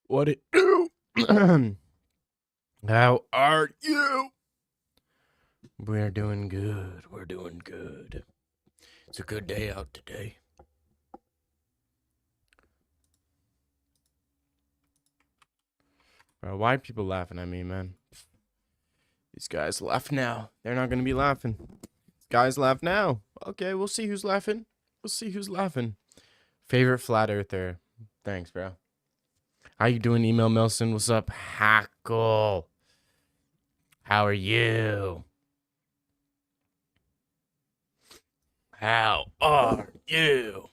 What it How are you? We're doing good. We're doing good. It's a good day out today. Bro, why are people laughing at me, man? These guys laugh now. They're not gonna be laughing. These guys laugh now. Okay, we'll see who's laughing. We'll see who's laughing. Favorite flat earther. Thanks, bro. How you doing, Email Melson? What's up, Hackle? How are you? How are you?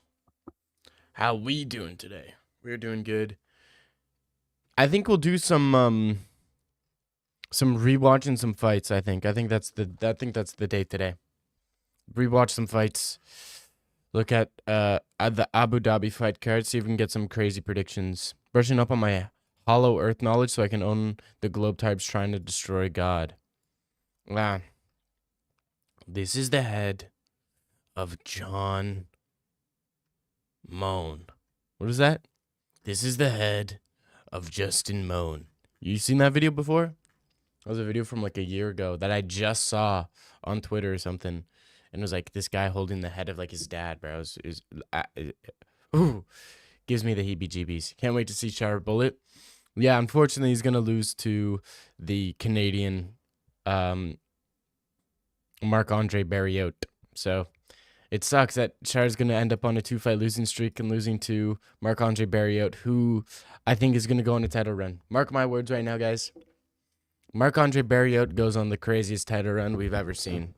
How we doing today? We're doing good. I think we'll do some rewatching some fights. I think that's the date today. Rewatch some fights. Look at the Abu Dhabi fight card. See if we can get some crazy predictions. Brushing up on my Hollow Earth knowledge so I can own the globe types trying to destroy God. Wow. This is the head of John Moan. What is that? This is the head of Justin Moan. You seen that video before? That was a video from like a year ago that I just saw on Twitter or something. And it was like this guy holding the head of like his dad, bro. Ooh, gives me the heebie-jeebies. Can't wait to see Char Bullet. Yeah, unfortunately, he's going to lose to the Canadian Marc-Andre Barriot. So it sucks that Char's going to end up on a 2-fight losing streak and losing to Marc-Andre Barriot, who I think is going to go on a title run. Mark my words right now, guys. Marc-Andre Barriot goes on the craziest title run we've ever seen.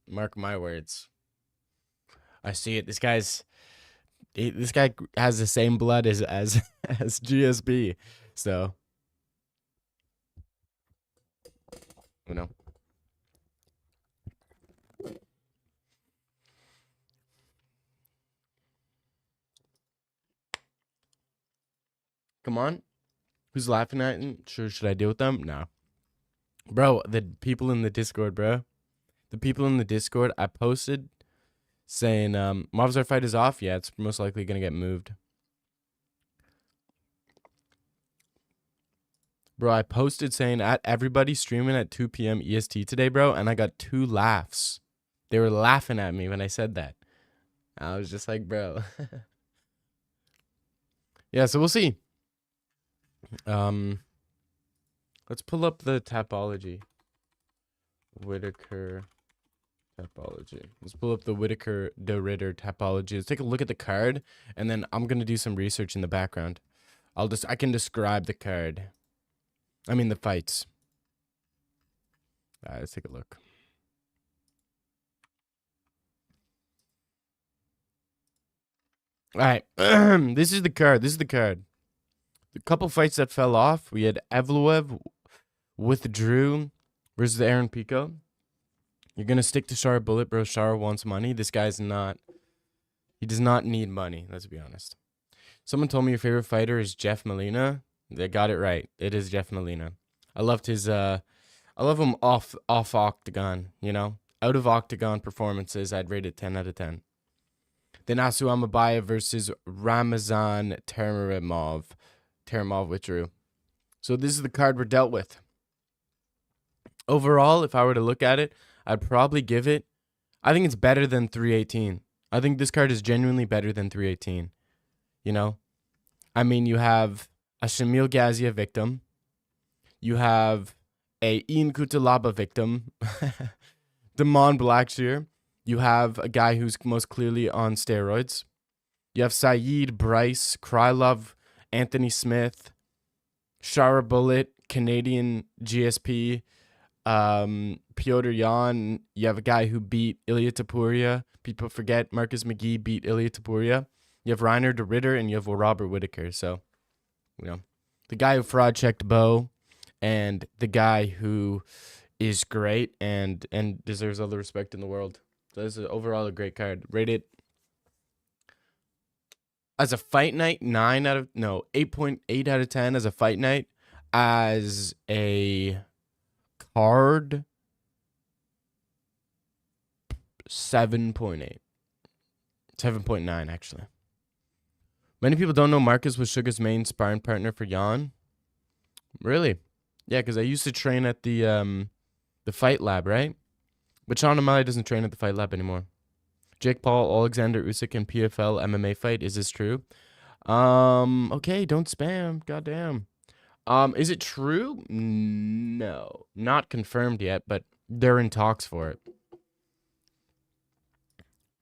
Mark my words. I see it. This guy has the same blood as GSB. So, you know. Come on. Who's laughing at him? Sure, should I deal with them? No. Bro, the people in the Discord, bro. The people in the Discord, I posted saying, Mobzar fight is off. Yeah, it's most likely going to get moved. Bro, I posted saying at everybody streaming at 2 p.m. EST today, bro, and I got 2 laughs. They were laughing at me when I said that. I was just like, bro. Yeah, so we'll see. Let's pull up the Tapology. Whittaker Tapology. Let's pull up the Whittaker de Ritter Tapology. Let's take a look at the card, and then I'm gonna do some research in the background. I can describe the card. I mean the fights. All right, let's take a look. All right, this is the card. The couple fights that fell off. We had Evloev withdrew versus Aaron Pico. You're gonna stick to Shara Bullet, bro. Shara wants money. This guy's not. He does not need money. Let's be honest. Someone told me your favorite fighter is Jeff Molina. They got it right. It is Jeff Molina. I loved his. I love him off octagon. You know, out of octagon performances, I'd rate it 10 out of 10. Then Asu Amabaya versus Ramazan Terimov. Terimov withdrew. So this is the card we're dealt with. Overall, if I were to look at it, I'd probably give it. I think it's better than 318. I think this card is genuinely better than 318. You know? I mean, you have a Shamil Gazia victim. You have a Ian Kutalaba victim. Damon Blackshear. You have a guy who's most clearly on steroids. You have Saeed, Bryce, Krylov, Anthony Smith, Shara Bullet, Canadian GSP, Piotr Jan. You have a guy who beat Ilya Tapuria. People forget Marcus McGee beat Ilya Tapuria. You have Reiner de Ritter and you have Robert Whittaker. So, you know, the guy who fraud checked Bo and the guy who is great and deserves all the respect in the world. So this is overall a great card. Rated as a fight night, 8.8 out of 10 as a fight night. As a card, 7.8. 7.9, actually. Many people don't know Marcus was Sugar's main sparring partner for Jan. Really? Yeah, because I used to train at the Fight Lab, right? But Sean O'Malley doesn't train at the Fight Lab anymore. Jake Paul, Alexander Usyk, and PFL MMA fight. Is this true? Okay, don't spam. Goddamn. Is it true? No, not confirmed yet, but they're in talks for it.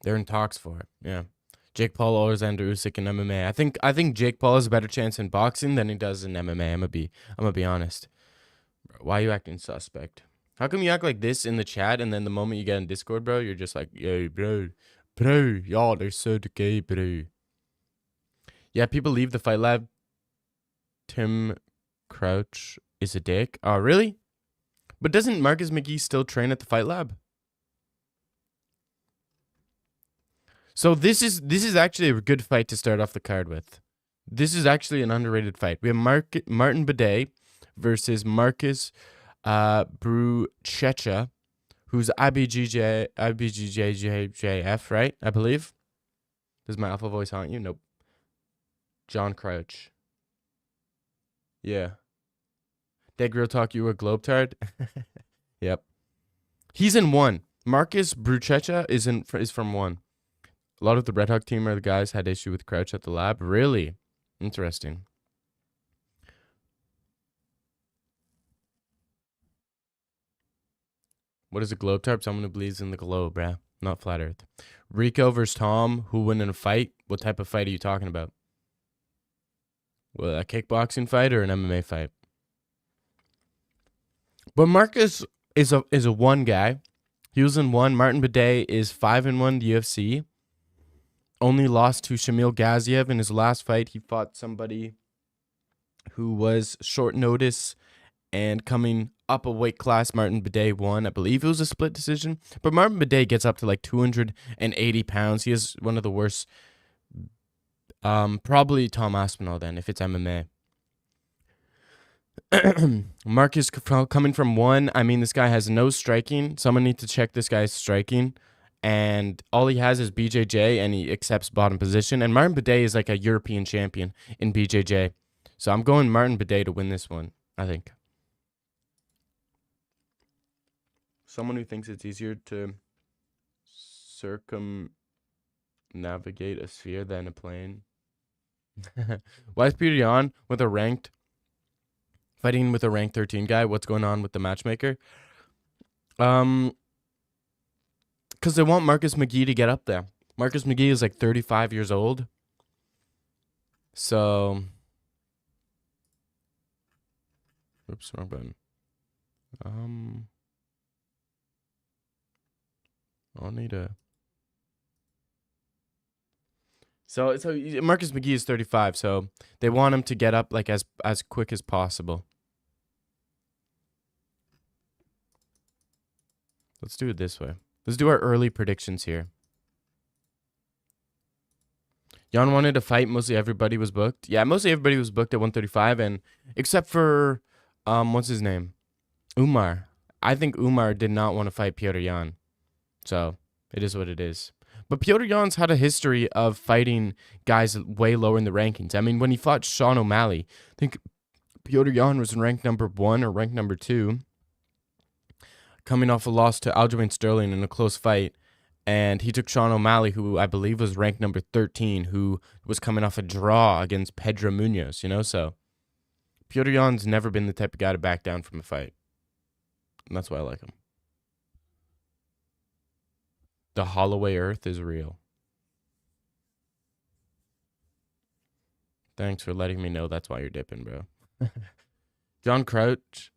They're in talks for it. Yeah. Jake Paul, Alexander Usyk in MMA. I think Jake Paul has a better chance in boxing than he does in MMA. I'm gonna be honest. Why are you acting suspect? How come you act like this in the chat and then the moment you get in Discord, bro, you're just like, yo, bro, y'all, they're so gay, bro. Yeah, people leave the Fight Lab. Tim Crouch is a dick. Oh, really? But doesn't Marcus McGee still train at the Fight Lab? So this is actually a good fight to start off the card with. This is actually an underrated fight. We have Martin Bidet versus Marcus Bruchecha, who's IBJJF, right? I believe. Does my alpha voice haunt you? Nope. John Crouch. Yeah. Dead Real Talk, you a globetard? Yep. He's in 1. Marcus Bruchecha is from 1. A lot of the Red Hawk team or the guys had issue with Crouch at the lab. Really? Interesting. What is a globetrot? Someone who believes in the globe, bruh. Not flat earth. Rico versus Tom, who win in a fight? What type of fight are you talking about? Well, a kickboxing fight or an MMA fight? But Marcus is a 1 guy. He was in 1. Martin Bidet is 5-1 the UFC. Only lost to Shamil Gaziev in his last fight. He fought somebody who was short notice and coming up a weight class. Martin Bidet won. I believe it was a split decision. But Martin Bidet gets up to like 280 pounds. He is one of the worst. Probably Tom Aspinall then, if it's MMA. Marcus coming from 1. I mean, this guy has no striking. Someone needs to check this guy's striking. And all he has is BJJ, and he accepts bottom position. And Martin Bidet is like a European champion in BJJ. So I'm going Martin Bidet to win this one, I think. Someone who thinks it's easier to circumnavigate a sphere than a plane. Why is Peter Yan fighting with a ranked 13 guy? What's going on with the matchmaker? Because they want Marcus McGee to get up there. Marcus McGee is like 35 years old. So, oops, wrong button. I'll need a. So Marcus McGee is 35, so they want him to get up like as quick as possible. Let's do it this way. Let's do our early predictions here. Jan wanted to fight. Mostly everybody was booked. Yeah, mostly everybody was booked at 135, and except for what's his name? Umar. I think Umar did not want to fight Piotr Jan. So it is what it is. But Piotr Jan's had a history of fighting guys way lower in the rankings. I mean, when he fought Sean O'Malley, I think Piotr Jan was ranked number 1 or ranked number 2, coming off a loss to Aljamain Sterling in a close fight. And he took Sean O'Malley, who I believe was ranked number 13, who was coming off a draw against Pedro Munoz, you know? So Piotr Jan's never been the type of guy to back down from a fight. And that's why I like him. The Holloway Earth is real. Thanks for letting me know that's why you're dipping, bro. John Crouch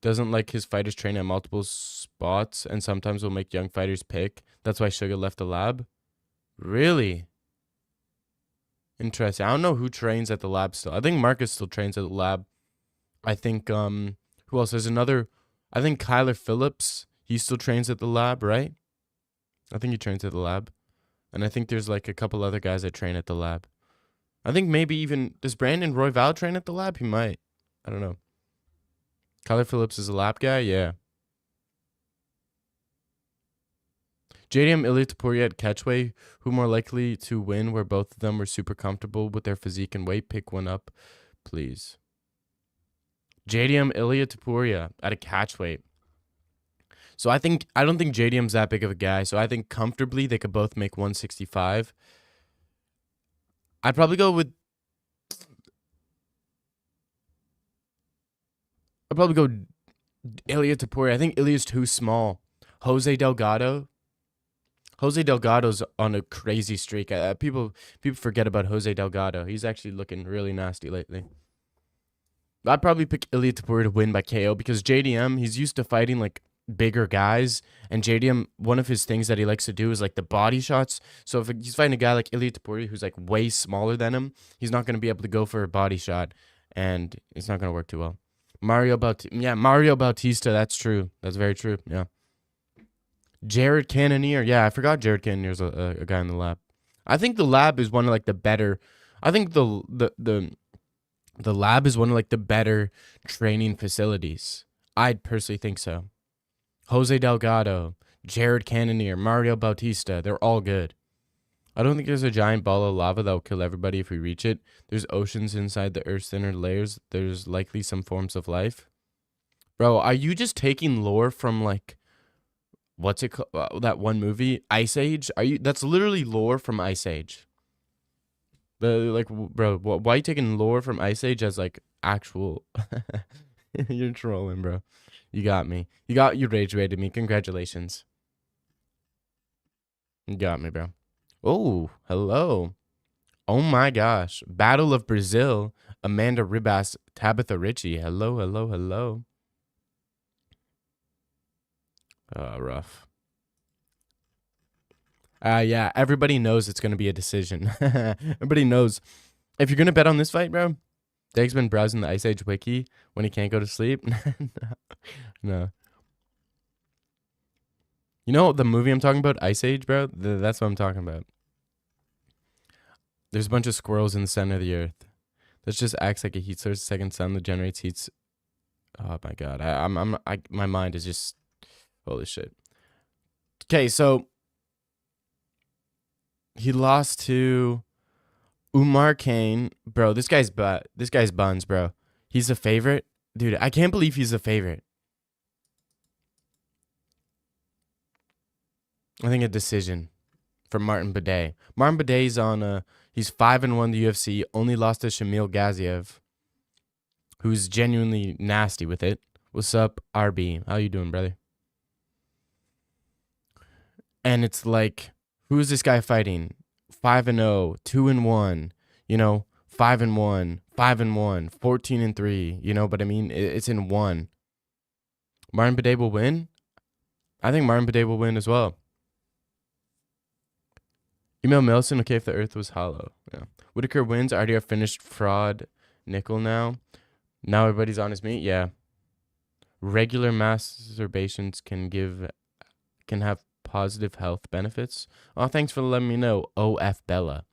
doesn't like his fighters train at multiple spots and sometimes will make young fighters pick. That's why Sugar left the lab. Really? Interesting. I don't know who trains at the lab still. I think Marcus still trains at the lab. I think who else? There's another. I think Kyler Phillips. He still trains at the lab, right? I think he trains at the lab. And I think there's like a couple other guys that train at the lab. I think maybe even does Brandon Royval train at the lab? He might. I don't know. Kyler Phillips is a lab guy, yeah. JDM, Ilia Topuria at catchweight. Who more likely to win where both of them were super comfortable with their physique and weight? Pick one up, please. JDM, Ilia Topuria at a catchweight. So I don't think JDM's that big of a guy. So I think comfortably they could both make 165. I'd probably go Ilia Topuria. I think Ilia's too small. Jose Delgado's on a crazy streak. People forget about Jose Delgado. He's actually looking really nasty lately. I'd probably pick Ilia Topuria to win by KO because JDM, he's used to fighting like bigger guys, and JDM, one of his things that he likes to do is like the body shots. So if he's fighting a guy like Ilia Topuria who's like way smaller than him, he's not going to be able to go for a body shot, and it's not going to work too well. Mario Bautista, that's true. That's very true. Yeah. Jared Cannonier. Yeah, I forgot Jared Cannonier's a guy in the lab. I think the lab is one of like the better. I think the lab is one of like the better training facilities. I'd personally think so. Jose Delgado, Jared Cannonier, Mario Bautista, they're all good. I don't think there's a giant ball of lava that will kill everybody if we reach it. There's oceans inside the Earth's inner layers. There's likely some forms of life. Bro, are you just taking lore from like, what's it called? That one movie, Ice Age? That's literally lore from Ice Age. Bro, why are you taking lore from Ice Age as like actual? You're trolling, bro. You got me. You rage rated me. Congratulations. You got me, bro. Oh, hello. Oh my gosh. Battle of Brazil. Amanda Ribas, Tabitha Ritchie. Hello, hello, hello. Rough. Yeah, everybody knows it's going to be a decision. Everybody knows. If you're going to bet on this fight, bro, Dave's been browsing the Ice Age wiki when he can't go to sleep. No. You know the movie I'm talking about, Ice Age, bro? That's what I'm talking about. There's a bunch of squirrels in the center of the earth. This just acts like a heat source, second sun that generates heats. Oh my god, my mind is just holy shit. Okay, so he lost to Umar Kane, bro. This guy's buns, bro. He's a favorite, dude. I can't believe he's a favorite. I think a decision for Martin Bidet. Martin Bidet's on he's 5-1 the UFC, only lost to Shamil Gaziev, who's genuinely nasty with it. What's up, RB? How you doing, brother? And it's like, who's this guy fighting? 5-0, 2-1, 5-1, 5-1, 14-3, but I mean, it's in one. Martin Bidet will win? I think Martin Bidet will win as well. Email Melson, okay, if the earth was hollow. Yeah. Whittaker wins. I already have finished fraud nickel now. Now everybody's on his meat. Yeah. Regular masturbations can have positive health benefits. Oh, thanks for letting me know. OF Bella.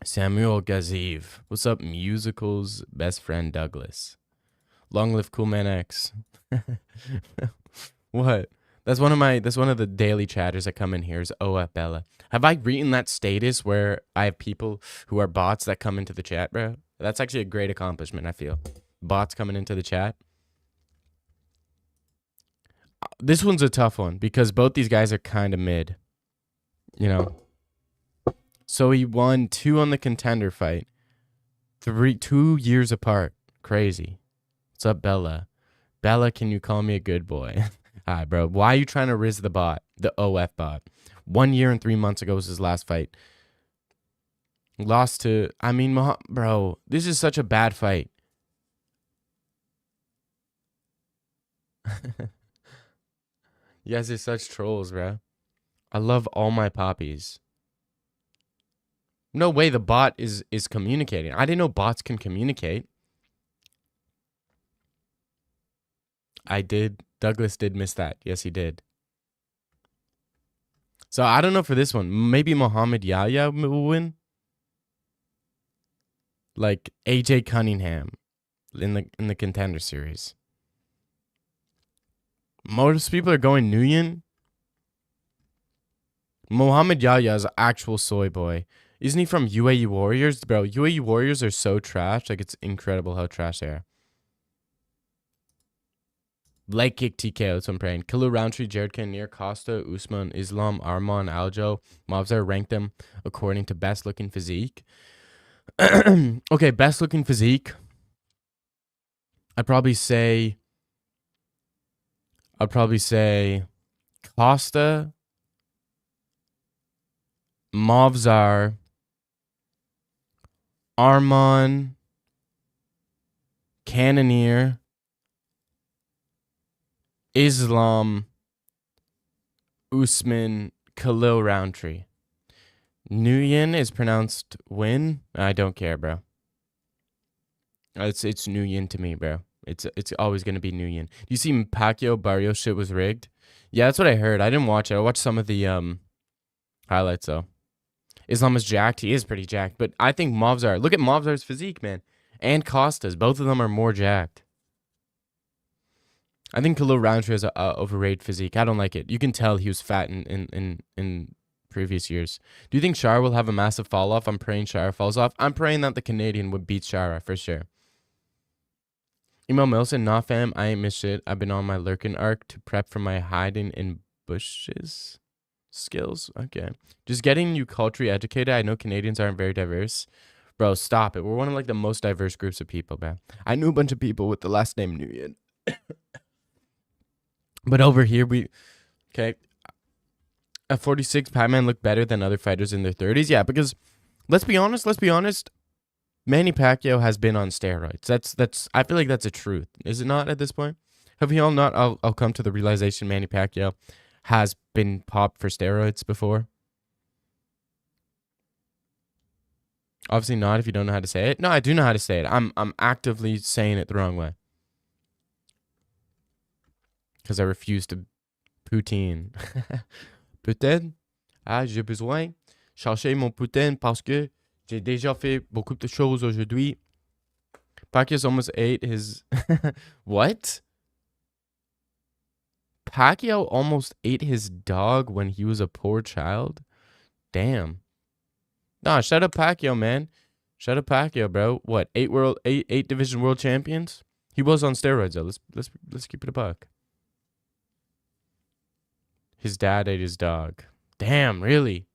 Samuel Gaziev. What's up, musicals best friend Douglas? Long live Cool Man X. What? That's one of the daily chatters that come in here is OF Bella. Have I written that status where I have people who are bots that come into the chat, bro? That's actually a great accomplishment, I feel. Bots coming into the chat. This one's a tough one because both these guys are kind of mid. So he won 2 on the contender fight. 2 years apart. Crazy. What's up, Bella? Bella, can you call me a good boy? Hi, bro. Why are you trying to riz the bot? The OF bot. 1 year and 3 months ago was his last fight. Lost to, bro, this is such a bad fight. You guys are such trolls, bro. I love all my poppies. No way the bot is communicating. I didn't know bots can communicate. I did. Douglas did miss that. Yes, he did. So I don't know for this one. Maybe Muhammad Yahya will win. Like AJ Cunningham in the contender series. Most people are going Nguyen. Muhammad Yahya is an actual soy boy. Isn't he from UAE Warriors? Bro, UAE Warriors are so trash. Like, it's incredible how trash they are. Leg kick TKO, that's what I'm praying. Khalil Roundtree, Jared Cannonier, Costa, Usman, Islam, Arman, Aljo, Mavzar ranked them according to best looking physique. Okay, best looking physique. I'd probably say Costa, Mavzar, Arman, Cannonier, Islam, Usman, Khalil Roundtree. Nguyen is pronounced Win. I don't care, bro. It's Nguyen to me, bro. It's always gonna be Nguyen. Do you see Pacquiao Barrios shit was rigged? Yeah, that's what I heard. I didn't watch it. I watched some of the highlights though. Islam is jacked. He is pretty jacked, but I think Mavzar. Look at Mavzar's physique, man, and Costa's. Both of them are more jacked. I think Khalil Roundtree has a overrated physique. I don't like it. You can tell he was fat in previous years. Do you think Shara will have a massive fall off? I'm praying Shara falls off. I'm praying that the Canadian would beat Shara for sure. Emo Milson, nah fam, I ain't miss shit. I've been on my lurking arc to prep for my hiding in bushes skills. Okay. Just getting you culturally educated. I know Canadians aren't very diverse. Bro, stop it. We're one of like the most diverse groups of people, man. I knew a bunch of people with the last name Nguyen. But over here, okay. At 46, Pac-Man looked better than other fighters in their 30s. Yeah, because let's be honest. Manny Pacquiao has been on steroids. That's. I feel like that's a truth, is it not? At this point, have we all not? I'll come to the realization Manny Pacquiao has been popped for steroids before. Obviously not if you don't know how to say it. No, I do know how to say it. I'm actively saying it the wrong way because I refuse to poutine. Poutine. Ah, j'ai besoin chercher mon poutine parce que j'ai déjà fait beaucoup de choses aujourd'hui. Pacquiao almost ate his... What? Pacquiao almost ate his dog when he was a poor child? Damn. Nah, shut up Pacquiao, man. Shut up Pacquiao, bro. What? Eight division world champions? He was on steroids though. Let's keep it a buck. His dad ate his dog. Damn, really?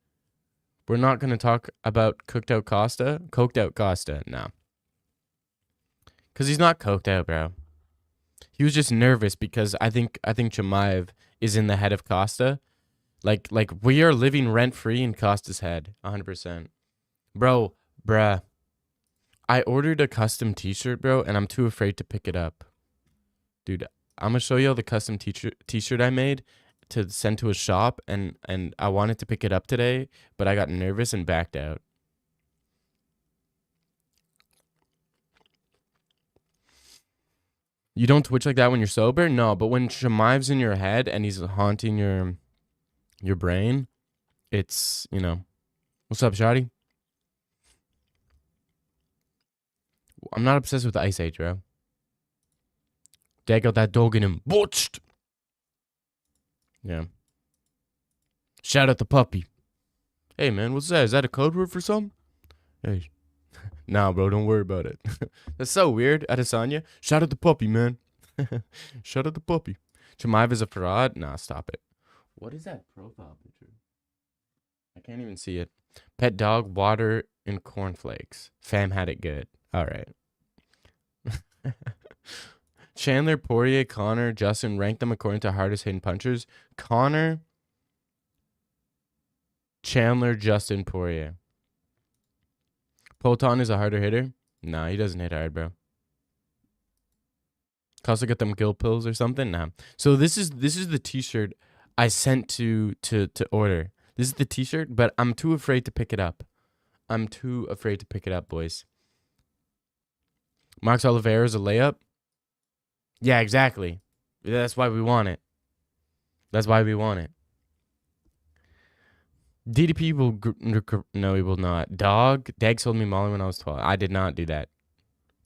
We're not going to talk about Coked Out Costa? No. Because he's not coked out, bro. He was just nervous because I think Chimaev is in the head of Costa. Like we are living rent-free in Costa's head. 100%. Bruh. I ordered a custom t-shirt, bro, and I'm too afraid to pick it up. Dude, I'm going to show you all the custom t-shirt I made to send to a shop, and I wanted to pick it up today, but I got nervous and backed out. You don't twitch like that when you're sober? No, but when Shemaev's in your head and he's haunting your brain, it's, you know. What's up, Shotty? I'm not obsessed with the Ice Age, bro. Dad got that dog in him. Botched! Yeah. Shout out the puppy. Hey, man, what's that? Is that a code word for something? Hey. Nah, bro, don't worry about it. That's so weird, Adesanya. Shout out the puppy, man. Shout out the puppy. Chimaev is a fraud? Nah, stop it. What is that profile picture? I can't even see it. Pet dog, water, and cornflakes. Fam had it good. All right. Chandler, Poirier, Connor, Justin, rank them according to hardest hitting punchers. Connor, Chandler, Justin, Poirier. Polton is a harder hitter? Nah, he doesn't hit hard, bro. Costa got them gill pills or something? Nah. So this is the t-shirt I sent to order. This is the t-shirt, but I'm too afraid to pick it up. Boys. Max Oliveira is a layup? Yeah, exactly. That's why we want it. DDP will... No, he will not. Dog? Dag sold me Molly when I was 12. I did not do that.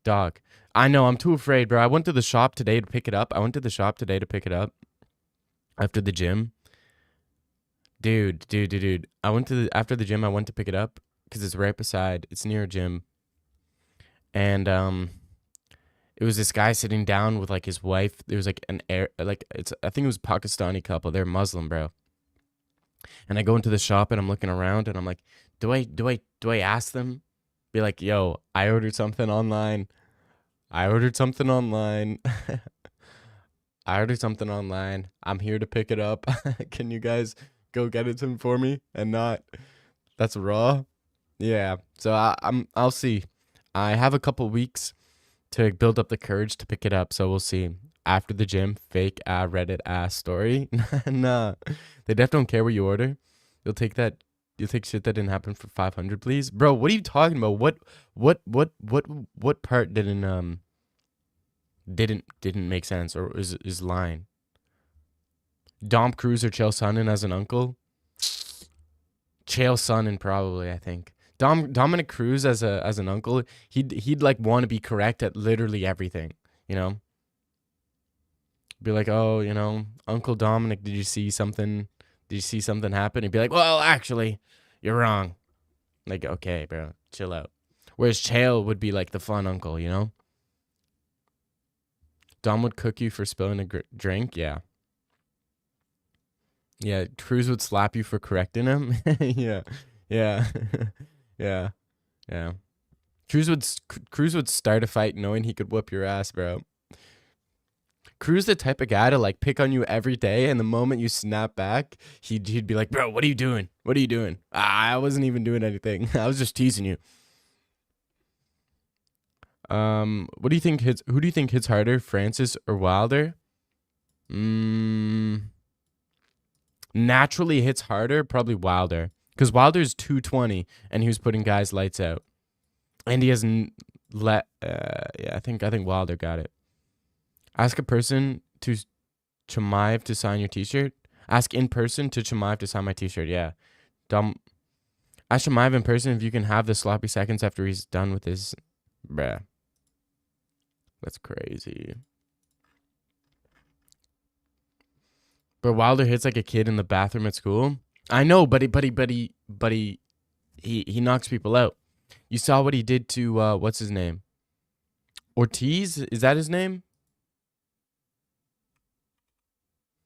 Dog. I know, I'm too afraid, bro. I went to the shop today to pick it up. After the gym. Dude. I went to after the gym. I went to pick it up because it's right beside. It's near a gym, and it was this guy sitting down with like his wife. There was like an air, like it's. I think it was a Pakistani couple. They're Muslim, bro. And I go into the shop and I'm looking around and I'm like, do I ask them? Be like, yo, I ordered something online. I ordered something online. I ordered something online. I'm here to pick it up. Can you guys go get it to for me and not? That's raw. Yeah. So I'll see. I have a couple weeks to build up the courage to pick it up. So we'll see. After the gym, fake Reddit ass story. Nah, they definitely don't care what you order. You'll take that. You'll take shit that didn't happen for 500, please, bro. What are you talking about? What part didn't make sense or is lying? Dom Cruz or Chael Sonnen as an uncle? Chael Sonnen probably, I think. Dominic Cruz as an uncle, he'd like want to be correct at literally everything, you know? Be like, "Oh, Uncle Dominic, did you see something? Did you see something happen?" He'd be like, "Well, actually, you're wrong." Like, okay, bro, chill out. Whereas Chael would be like the fun uncle, you know? Dom would cook you for spilling a drink, yeah. Yeah, Cruz would slap you for correcting him. Yeah, yeah, yeah, yeah. Cruz would start a fight knowing he could whoop your ass, bro. Cruz the type of guy to like pick on you every day, and the moment you snap back, he'd be like, "Bro, what are you doing? What are you doing? I wasn't even doing anything. I was just teasing you." What do you think hits? Who do you think hits harder, Francis or Wilder? Naturally hits harder, probably Wilder, because Wilder's 220 and he was putting guys lights out, and he hasn't let. Yeah, I think Wilder got it. Ask a person to Chimaev to sign your T-shirt. Ask in person to Chimaev to sign my T-shirt. Yeah, dumb. Ask Chimaev in person if you can have the sloppy seconds after he's done with his. Bruh, that's crazy. But Wilder hits like a kid in the bathroom at school. I know, but he knocks people out. You saw what he did to what's his name? Ortiz? Is that his name?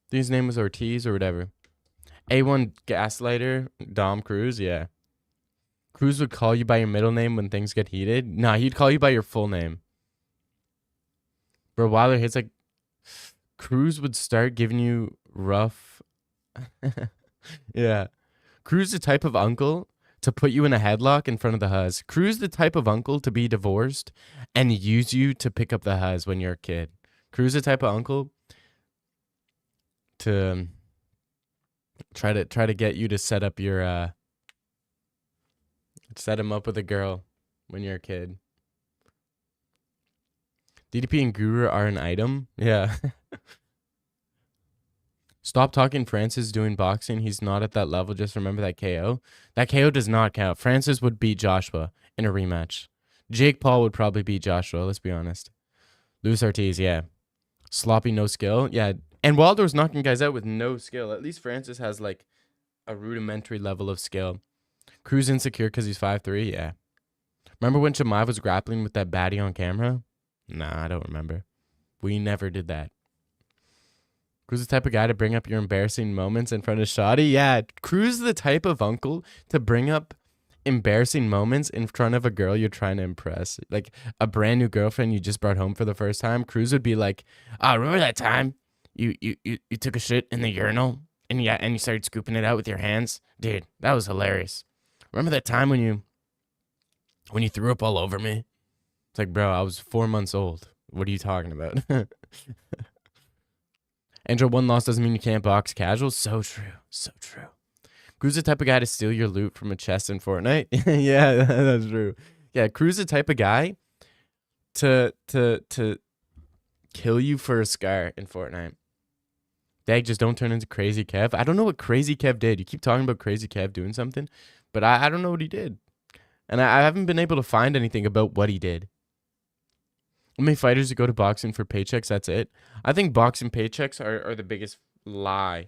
I think his name was Ortiz or whatever. A1 gaslighter, Dom Cruz, yeah. Cruz would call you by your middle name when things get heated. Nah, he'd call you by your full name. Bro, Wilder hits like Cruz would start giving you rough. Yeah. Cruz the type of uncle to put you in a headlock in front of the huzz. Cruz the type of uncle to be divorced and use you to pick up the huzz when you're a kid. Cruz the type of uncle to try to get you to set up your set him up with a girl when you're a kid. DDP and Guru are an item. Yeah. Stop talking Francis doing boxing. He's not at that level. Just remember that KO. That KO does not count. Francis would beat Joshua in a rematch. Jake Paul would probably beat Joshua, let's be honest. Luis Ortiz, yeah. Sloppy, no skill. Yeah. And Wilder's knocking guys out with no skill. At least Francis has like a rudimentary level of skill. Cruz insecure because he's 5'3", yeah. Remember when Chimaev was grappling with that baddie on camera? Nah, I don't remember. We never did that. Cruz is the type of guy to bring up your embarrassing moments in front of Shotty? Yeah, Cruz is the type of uncle to bring up embarrassing moments in front of a girl you're trying to impress. Like a brand new girlfriend you just brought home for the first time. Cruz would be like, "Oh, remember that time you took a shit in the urinal and you started scooping it out with your hands? Dude, that was hilarious. Remember that time when you threw up all over me?" It's like, bro, I was 4 months old. What are you talking about? Andrew, one loss doesn't mean you can't box casual. So true. So true. Cruz the type of guy to steal your loot from a chest in Fortnite. Yeah, that's true. Yeah, Cruz the type of guy to kill you for a scar in Fortnite. Dag, just don't turn into Crazy Kev. I don't know what Crazy Kev did. You keep talking about Crazy Kev doing something, but I don't know what he did. And I haven't been able to find anything about what he did. How many fighters who go to boxing for paychecks? That's it. I think boxing paychecks are the biggest lie.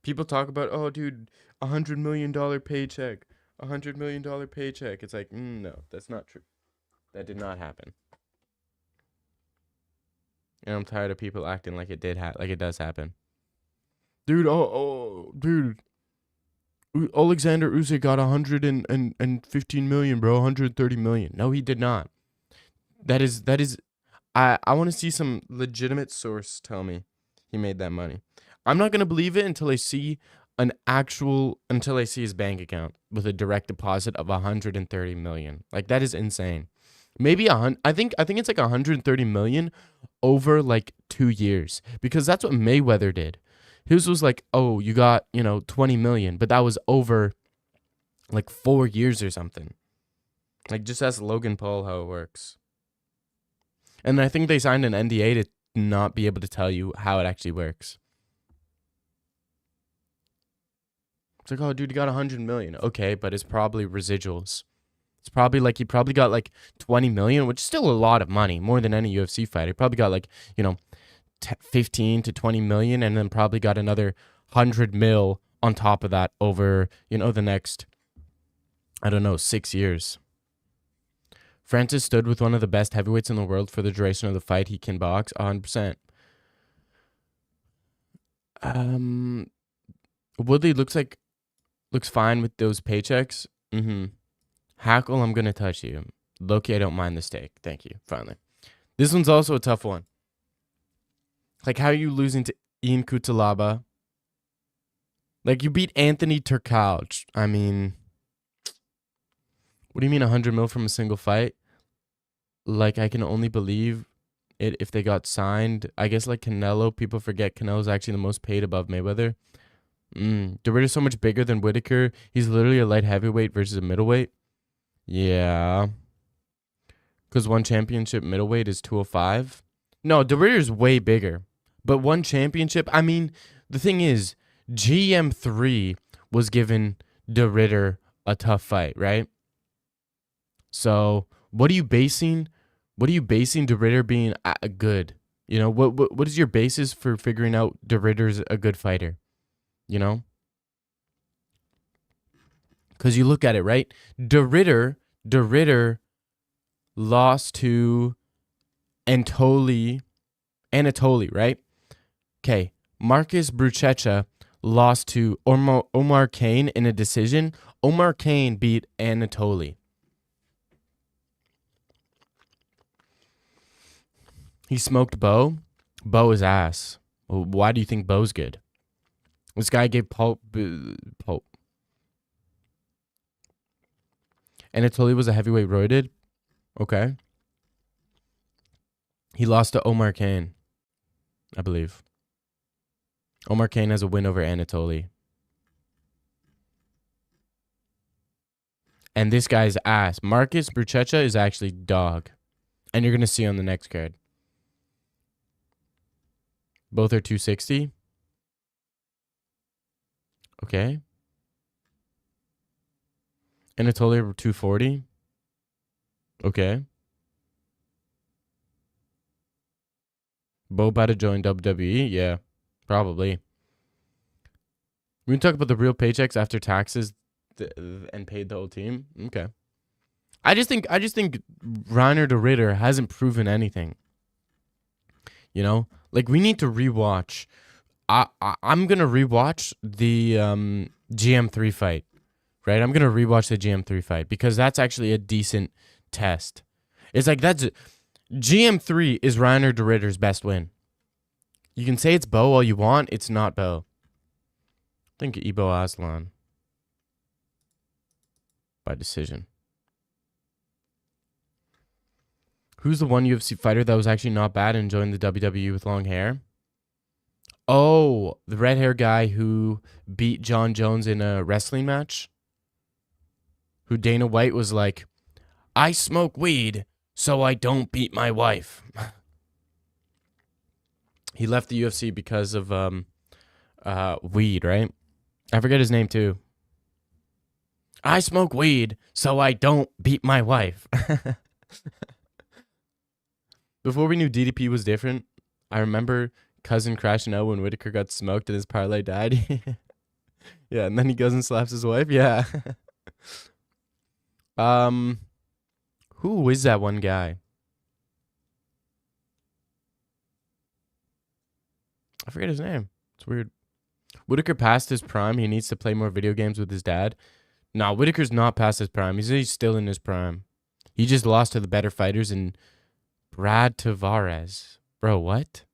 People talk about, oh, dude, $100 million paycheck, $100 million paycheck. It's like, no, that's not true. That did not happen. And I'm tired of people acting like it did like it does happen. Dude, dude. Alexander Usyk got 115 million, bro. 130 million. No, he did not. That is I want to see some legitimate source tell me he made that money. I'm not going to believe it until I see his bank account with a direct deposit of 130 million. Like, that is insane. Maybe I think it's like 130 million over like 2 years, because that's what Mayweather did. His was like, oh, you got, 20 million, but that was over like 4 years or something. Like, just ask Logan Paul how it works. And I think they signed an NDA to not be able to tell you how it actually works. It's like, oh, dude, you got 100 million. Okay, but it's probably residuals. It's probably like he probably got like 20 million, which is still a lot of money, more than any UFC fighter. He probably got like, 15 to 20 million, and then probably got another 100 mil on top of that over, the next, 6 years. Francis stood with one of the best heavyweights in the world for the duration of the fight. He can box 100%. Woodley looks fine with those paychecks. Hackle, I'm gonna touch you. Loki, I don't mind the steak. Thank you. Finally, this one's also a tough one. Like, how are you losing to Ian Cutelaba? Like, you beat Anthony Turkalj. I mean, what do you mean 100 mil from a single fight? Like, I can only believe it if they got signed. I guess like Canelo, people forget Canelo's actually the most paid above Mayweather. DeRitter's so much bigger than Whittaker. He's literally a light heavyweight versus a middleweight. Yeah. Because one championship middleweight is 205. No, DeRitter's way bigger. But one championship, I mean, the thing is, GM3 was giving DeRitter a tough fight, right? So, what are you basing DeRitter being good? What is your basis for figuring out DeRitter's a good fighter? Because you look at it, right? DeRitter lost to Anatoly, right? Okay, Marcus Bruchecha lost to Omar Kane in a decision. Omar Kane beat Anatoly. He smoked Bo. Bo is ass. Well, why do you think Bo's good? This guy gave Pope. Anatoly was a heavyweight roided. Okay. He lost to Omar Kane, I believe. Omar Kane has a win over Anatoly. And this guy's ass. Marcus Bruchecha is actually dog. And you're going to see on the next card. Both are 260. Okay. Anatoly 240. Okay. Bo about to join WWE? Yeah, probably. We can talk about the real paychecks after taxes and paid the whole team. Okay. I just think Reiner DeRitter hasn't proven anything. Like, we need to rewatch. I'm gonna rewatch the GM3 fight, right? I'm gonna rewatch the GM3 fight because that's actually a decent test. It's like GM3 is Reiner DeRitter's best win. You can say it's Bo all you want. It's not Bo. I think Ibo Aslan by decision. Who's the one UFC fighter that was actually not bad and joined the WWE with long hair? Oh, the red hair guy who beat John Jones in a wrestling match. Who Dana White was like, I smoke weed so I don't beat my wife. He left the UFC because of weed, right? I forget his name too. I smoke weed so I don't beat my wife. Before we knew DDP was different, I remember Cousin crashing out when Whittaker got smoked and his parlay died. Yeah, and then he goes and slaps his wife. Yeah. um, who is that one guy? I forget his name. It's weird. Whittaker passed his prime. He needs to play more video games with his dad. Nah, Whittaker's not past his prime. He's still in his prime. He just lost to the better fighters and Brad Tavares. Bro, what?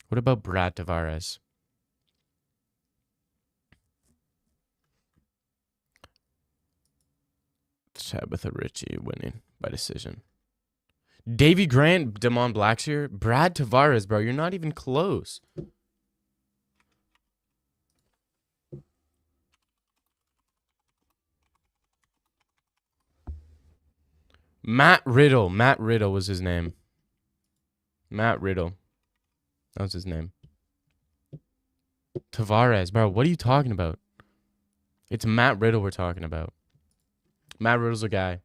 What about Brad Tavares? Tabitha Ritchie winning by decision. Davy Grant, Damon Blackshear, Brad Tavares, bro. You're not even close. Matt Riddle. Matt Riddle was his name. Matt Riddle. That was his name. Tavares, bro. What are you talking about? It's Matt Riddle we're talking about. Matt Riddle's a guy.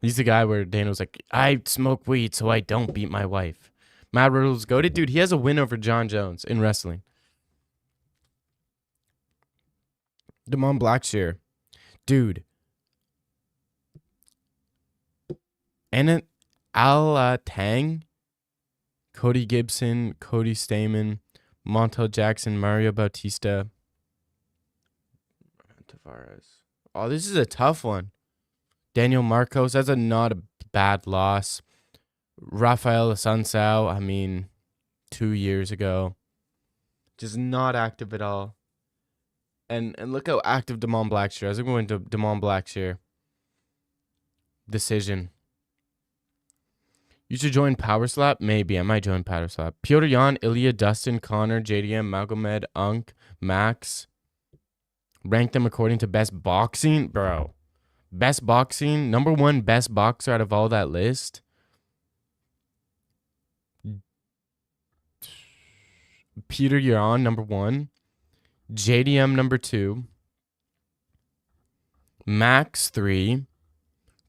He's the guy where Dana was like, I smoke weed so I don't beat my wife. Matt Riddle's goated. Dude, he has a win over John Jones in wrestling. Damon Blackshear. Dude. And Tang. Cody Gibson. Cody Stamen. Montel Jackson. Mario Bautista. Tavares. Oh, this is a tough one. Daniel Marcos. That's not a bad loss. Rafael Assunção. I mean, 2 years ago. Just not active at all. And look how active Damon Blackshear. I was going to Damon Blackshear. Decision. You should join Power Slap? Maybe. I might join Power Slap. Piotr Jan, Ilya, Dustin, Connor, JDM, Magomed, Unk, Max. Rank them according to best boxing? Bro. Best boxing? Number one best boxer out of all that list? Peter Yan, number one. JDM, number two. Max, 3.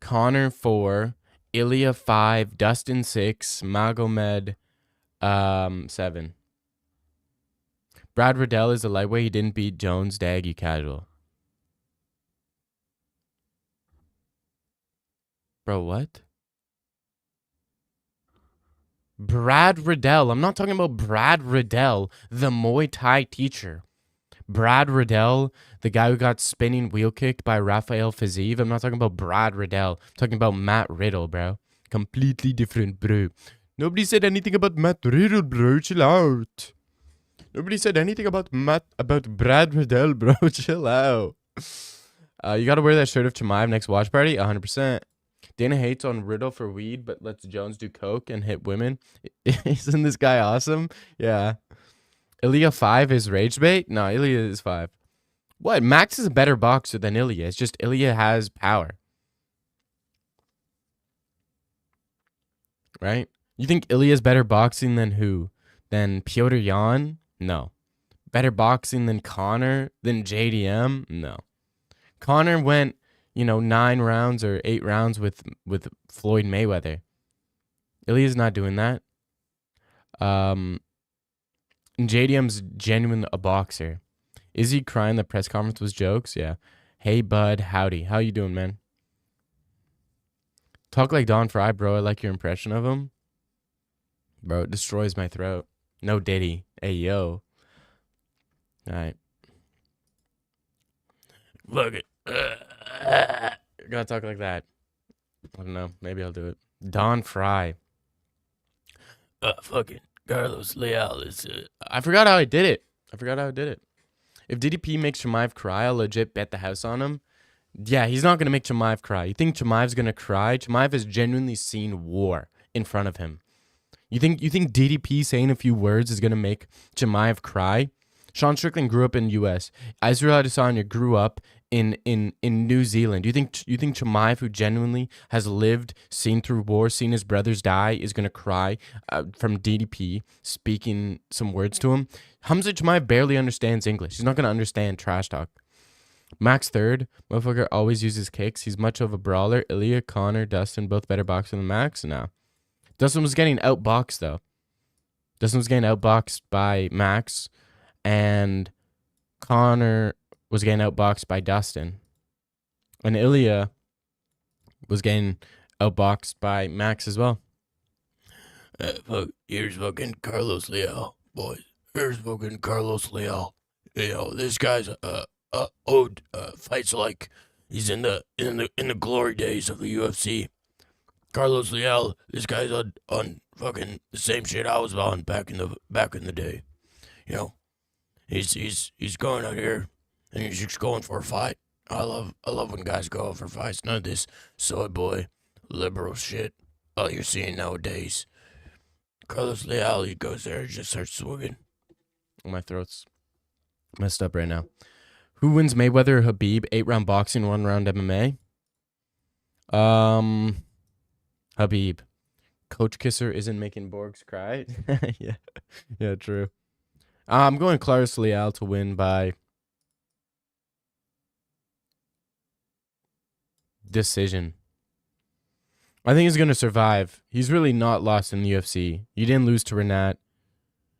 Connor, 4. Ilya, 5. Dustin, 6. Magomed, 7. Brad Riddell is a lightweight. He didn't beat Jones. Dag, you casual. Bro, what? Brad Riddell. I'm not talking about Brad Riddell, the Muay Thai teacher. Brad Riddell, the guy who got spinning wheel kicked by Rafael Fiziev. I'm not talking about Brad Riddell. I'm talking about Matt Riddle, bro. Completely different, bro. Nobody said anything about Matt Riddle, bro. Chill out. Nobody said anything about Brad Riddell, bro. Chill out. You got to wear that shirt of Chimaev next watch party? 100%. Dana hates on Riddle for weed, but lets Jones do coke and hit women. Isn't this guy awesome? Yeah. Ilya 5 is rage bait? No, Ilya is 5. What? Max is a better boxer than Ilya. It's just Ilya has power. Right? You think Ilya's better boxing than who? Than Piotr Jan? No. Better boxing than Connor? Than JDM? No. Connor went, 9 rounds or 8 rounds with Floyd Mayweather. Ilya's not doing that. JDM's genuine a boxer. Is he crying the press conference was jokes? Yeah. Hey, bud. Howdy. How you doing, man? Talk like Don Fry, bro. I like your impression of him. Bro, it destroys my throat. No Diddy. Hey, yo. All right. Look it. Gotta talk like that. I don't know. Maybe I'll do it. Don Fry. Fucking Carlos Leal is I forgot how I did it. If DDP makes Chimaev cry, I'll legit bet the house on him. Yeah, he's not going to make Chimaev cry. You think Chimaev's going to cry? Chimaev has genuinely seen war in front of him. You think DDP saying a few words is going to make Chimaev cry? Sean Strickland grew up in U.S. Israel Adesanya grew up in New Zealand. You think Chimaev, who genuinely has lived, seen through war, seen his brothers die, is going to cry from DDP speaking some words to him? Hamza Chimaev barely understands English. He's not going to understand trash talk. Max 3rd. Motherfucker always uses kicks. He's much of a brawler. Ilya, Connor, Dustin, both better boxer than Max? No. Dustin was getting outboxed, though. Dustin was getting outboxed by Max. And Connor was getting outboxed by Dustin. And Ilya was getting outboxed by Max as well. Here's fucking Carlos Leal, boys. Here's fucking Carlos Leal. You know, this guy's fights like he's in the glory days of the UFC. Carlos Leal, this guy's on fucking the same shit I was on back in the day. You know, he's going out here and he's just going for a fight. I love when guys go out for fights. None of this soy boy liberal shit all you're seeing nowadays. Carlos Leal, he goes there and just starts swinging. My throat's messed up right now. Who wins Mayweather or Habib? 8-round boxing, 1-round MMA? Habib. Coach Kisser isn't making Borgs cry. Yeah, true. I'm going Carlos Leal to win by decision. I think he's going to survive. He's really not lost in the UFC. He didn't lose to Renat.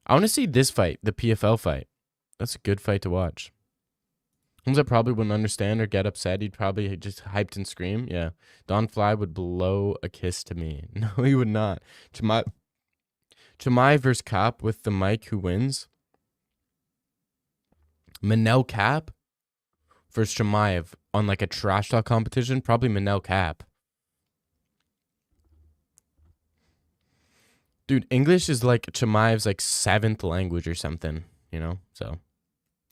I want to see this fight, the PFL fight. That's a good fight to watch. Hamza probably wouldn't understand or get upset. He'd probably just hyped and scream. Yeah. Don Fly would blow a kiss to me. No, he would not. Chimaev versus Cap with the mic. Who wins? Manel Cap versus Chimaev on like a trash talk competition. Probably Manel Cap. Dude, English is like Chimaev's like 7th language or something, you know? So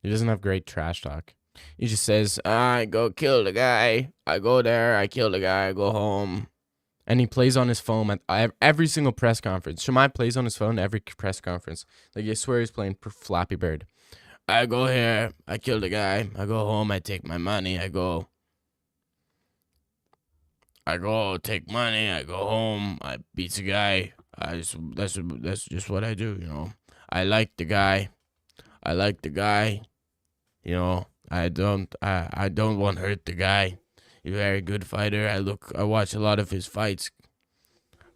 he doesn't have great trash talk. He just says, I go kill the guy. I go there, I kill the guy, I go home. And he plays on his phone at every single press conference. Chimaev plays on his phone at every press conference. Like, I swear he's playing Flappy Bird. I go here, I kill the guy, I go home, I take my money, I go take money, I go home, I beat the guy. That's just what I do, you know. I like the guy. You know, I don't want to hurt the guy. He's a very good fighter. I watch a lot of his fights.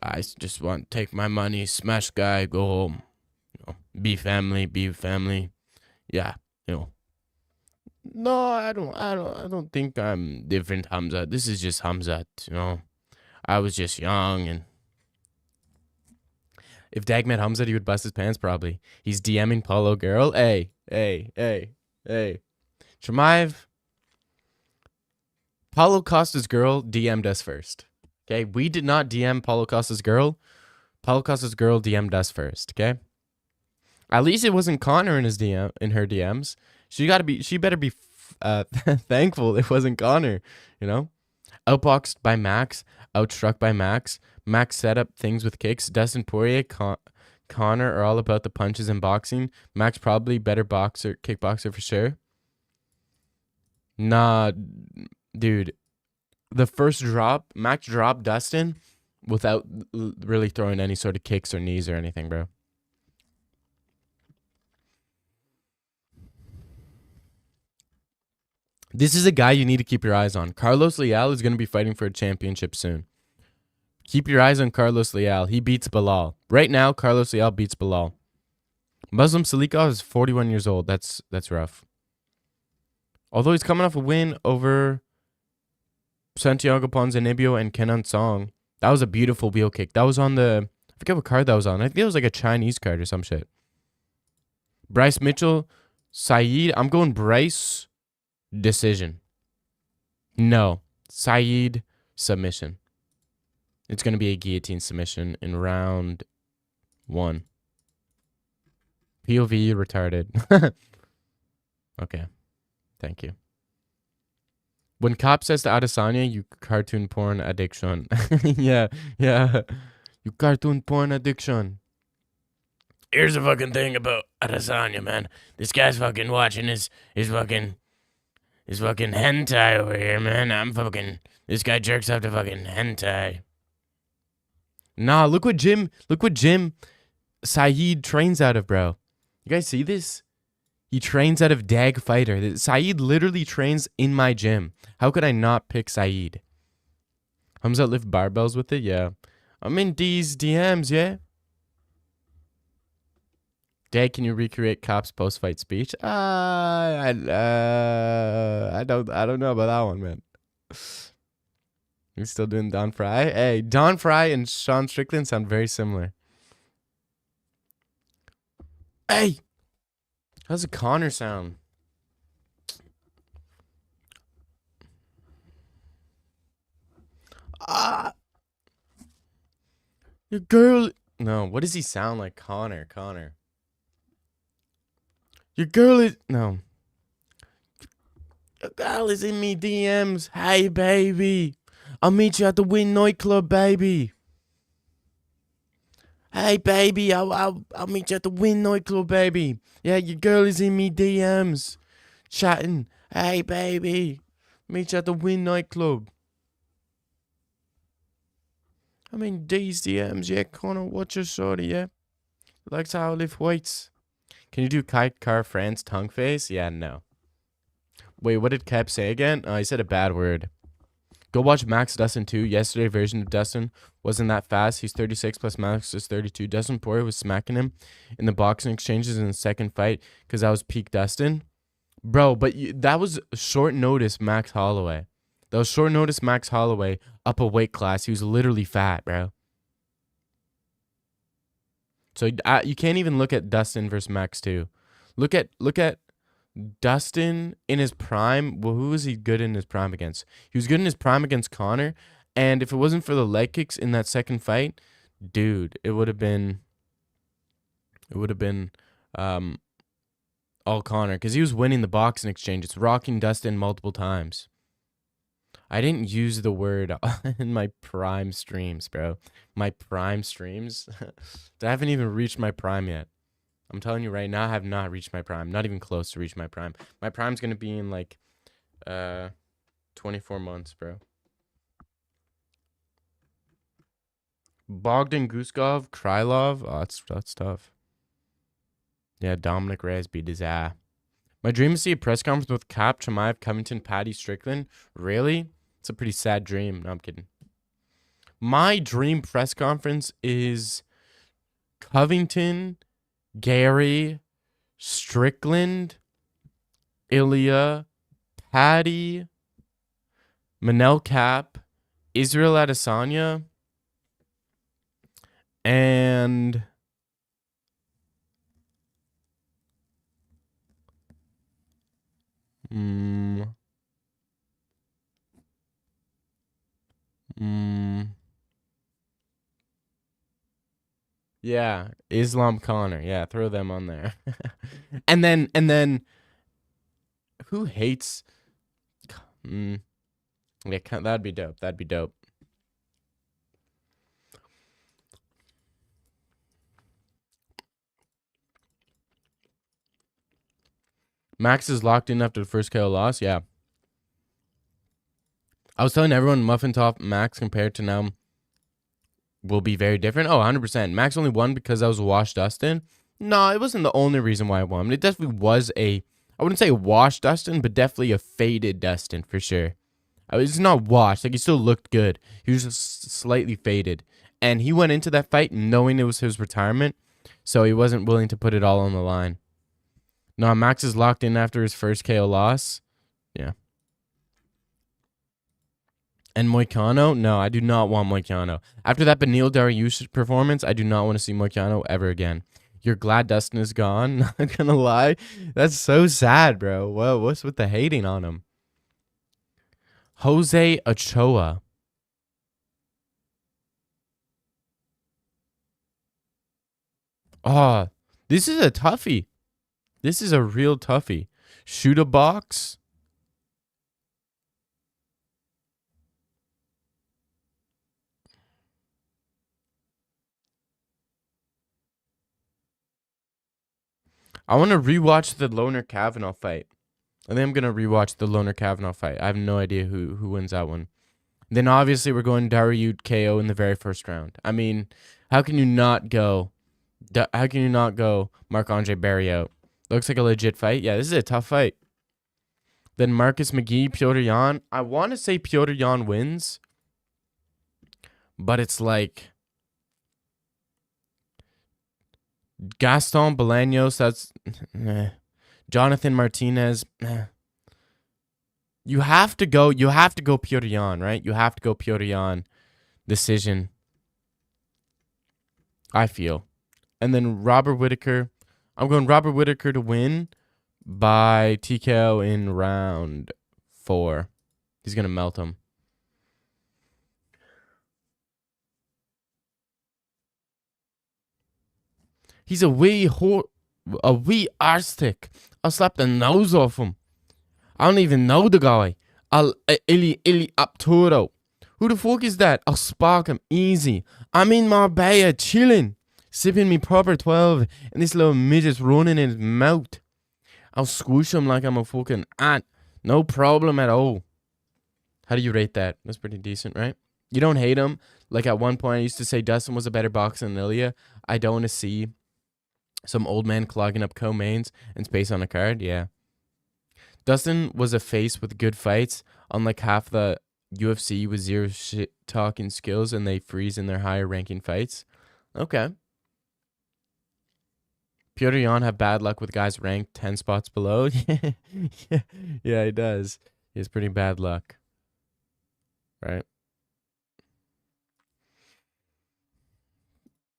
I just want to take my money, smash guy, go home. You know, be family. Yeah, you know. No, I don't think I'm different, Hamza. This is just Hamza, you know. I was just young, and if Dag met Hamza, he would bust his pants probably. He's DMing Paulo girl. Hey. Chimaev. Paulo Costa's girl DM'd us first. Okay? We did not DM Paulo Costa's girl. Paulo Costa's girl DM'd us first, okay? At least it wasn't Connor in her DMs. She better be thankful it wasn't Connor, you know? Outboxed by Max, outstruck by Max. Max set up things with kicks. Dustin Poirier, Connor are all about the punches and boxing. Max probably better kickboxer for sure. Nah, dude. The first drop, Max dropped Dustin without really throwing any sort of kicks or knees or anything, bro. This is a guy you need to keep your eyes on. Carlos Leal is going to be fighting for a championship soon. Keep your eyes on Carlos Leal. He beats Bilal. Right now, Carlos Leal beats Bilal. Muslim Salikov is 41 years old. That's rough. Although he's coming off a win over Santiago Ponzinibbio and Kenan Song. That was a beautiful wheel kick. That was on I forget what card that was on. I think it was like a Chinese card or some shit. Bryce Mitchell, Saeed. I'm going Bryce decision. No. Saeed submission. It's going to be a guillotine submission in round 1. POV retarded. Okay. Thank you. When Cop says to Adesanya, you cartoon porn addiction. Yeah. You cartoon porn addiction. Here's the fucking thing about Adesanya, man. This guy's fucking watching his fucking hentai over here, man. This guy jerks off to fucking hentai. Nah, look what gym Saeed trains out of, bro. You guys see this? He trains out of Dag Fighter. Saeed literally trains in my gym. How could I not pick Saeed? Hamza lift barbells with it? Yeah. I'm in these DMs, yeah? Dad, can you recreate Cop's post-fight speech? I don't know about that one, man. You still doing Don Fry? Hey, Don Fry and Sean Strickland sound very similar. Hey, how's a Connor sound? Ah, your girl. No, what does he sound like? Connor. Your girl is no. Your girl is in me DMs. Hey, baby, I'll meet you at the Win nightclub, baby. Hey, baby, I'll meet you at the Win nightclub, baby. Yeah, your girl is in me DMs, chatting. Hey, baby, meet you at the Win nightclub. I mean, these DMs, yeah, Connor, what's your shorty, yeah? Likes how I lift weights. Can you do Kai Car France tongue face? Yeah, no. Wait, what did Kep say again? Oh, he said a bad word. Go watch Max Dustin 2. Yesterday version of Dustin wasn't that fast. He's 36 plus Max is 32. Dustin Poirier was smacking him in the boxing exchanges in the second fight because that was peak Dustin. Bro, but that was short notice Max Holloway. That was short notice Max Holloway up a weight class. He was literally fat, bro. So you can't even look at Dustin versus Max 2. Look at Dustin in his prime. Well, who was he good in his prime against? He was good in his prime against Connor. And if it wasn't for the leg kicks in that second fight, dude, it would have been all Connor because he was winning the boxing exchange. It's rocking Dustin multiple times. I didn't use the word in my prime streams, bro. My prime streams. I haven't even reached my prime yet. I'm telling you right now, I have not reached my prime. Not even close to reach my prime. My prime's going to be in like 24 months, bro. Bogdan Guskov, Krylov. Oh, that's tough. Yeah, Dominic Reyes beat his ass. My dream is to see a press conference with Cap, Chimaev, Covington, Patty, Strickland. Really? It's a pretty sad dream. No, I'm kidding. My dream press conference is Covington, Gary, Strickland, Ilya, Patty, Manel Cap, Israel Adesanya, and yeah, Islam Connor. Yeah, throw them on there. and then who hates yeah, that'd be dope. That'd be dope. Max is locked in after the first KO loss. Yeah. I was telling everyone Muffin Top Max compared to now will be very different. Oh, 100%. Max only won because I was washed Dustin. No, it wasn't the only reason why I won. It definitely was I wouldn't say washed Dustin, but definitely a faded Dustin for sure. He's not washed. Like, he still looked good. He was just slightly faded. And he went into that fight knowing it was his retirement, so he wasn't willing to put it all on the line. No, Max is locked in after his first KO loss. Yeah. And Moicano? No, I do not want Moicano. After that Beneil Dariush performance, I do not want to see Moicano ever again. You're glad Dustin is gone? Not gonna lie. That's so sad, bro. Whoa, what's with the hating on him? Jose Ochoa. Oh, this is a toughie. This is a real toughie. Shoot a box. I want to rewatch the Loner Kavanaugh fight. I think I'm going to rewatch the Loner Kavanaugh fight. I have no idea who wins that one. Then obviously we're going Dariush KO in the very first round. I mean, how can you not go Marc-Andre Barriault? Looks like a legit fight. Yeah, this is a tough fight. Then Marcus McGee, Petr Yan. I want to say Petr Yan wins, but it's like Gaston Bolaños, that's Jonathan Martinez. You have to go Petr Yan, right? You have to go Petr Yan decision, I feel. And then Robert Whittaker. I'm going Robert Whittaker to win by TKO in round 4. He's going to melt him. He's a wee arstick. I'll slap the nose off him. I don't even know the guy. Ili Apturo. Who the fuck is that? I'll spark him easy. I'm in Marbella chilling, sipping me proper 12, and this little midget's running in his mouth. I'll squish him like I'm a fucking ant. No problem at all. How do you rate that? That's pretty decent, right? You don't hate him. Like at one point I used to say Dustin was a better boxer than Ilya. I don't want to see some old man clogging up co-mains and space on a card. Yeah. Dustin was a face with good fights, unlike half the UFC with zero shit talking skills and they freeze in their higher ranking fights. Okay. Petr Yan have bad luck with guys ranked 10 spots below. Yeah, he does. He has pretty bad luck. Right?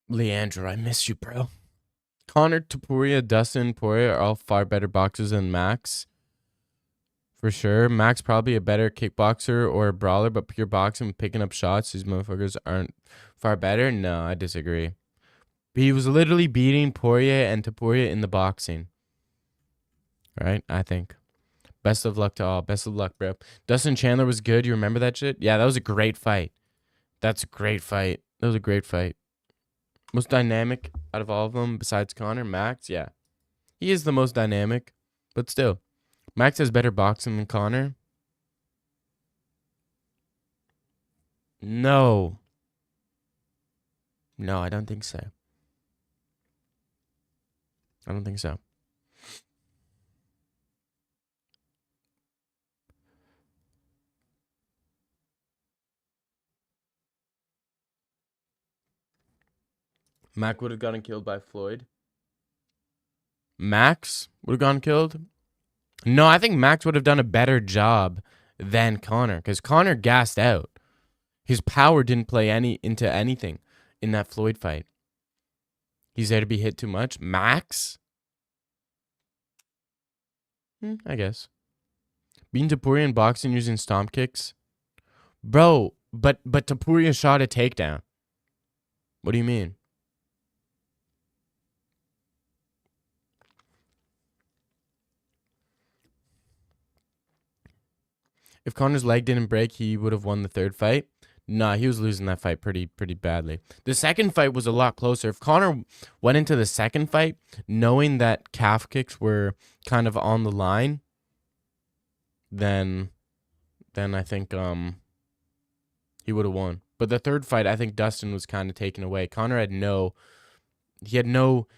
Leandro, I miss you, bro. Connor, Topuria, Dustin, Poirier are all far better boxers than Max. For sure. Max probably a better kickboxer or a brawler, but pure boxing, picking up shots, these motherfuckers aren't far better. No, I disagree. He was literally beating Poirier and Topuria in the boxing. Right? I think. Best of luck to all. Best of luck, bro. Dustin Chandler was good. You remember that shit? Yeah, that was a great fight. That's a great fight. That was a great fight. Most dynamic out of all of them besides Connor? Max? Yeah. He is the most dynamic, but still. Max has better boxing than Connor. No. No, I don't think so. I don't think so. Mac would have gotten killed by Floyd. Max would have gotten killed? No, I think Max would have done a better job than Connor because Connor gassed out. His power didn't play into anything in that Floyd fight. He's there to be hit too much. Max? I guess. Beating Topuria in boxing using stomp kicks? Bro, but Topuria shot a takedown. What do you mean? If Connor's leg didn't break, he would have won the third fight. Nah, he was losing that fight pretty badly. The second fight was a lot closer. If Connor went into the second fight knowing that calf kicks were kind of on the line, then I think he would have won. But the third fight, I think Dustin was kind of taken away. Connor had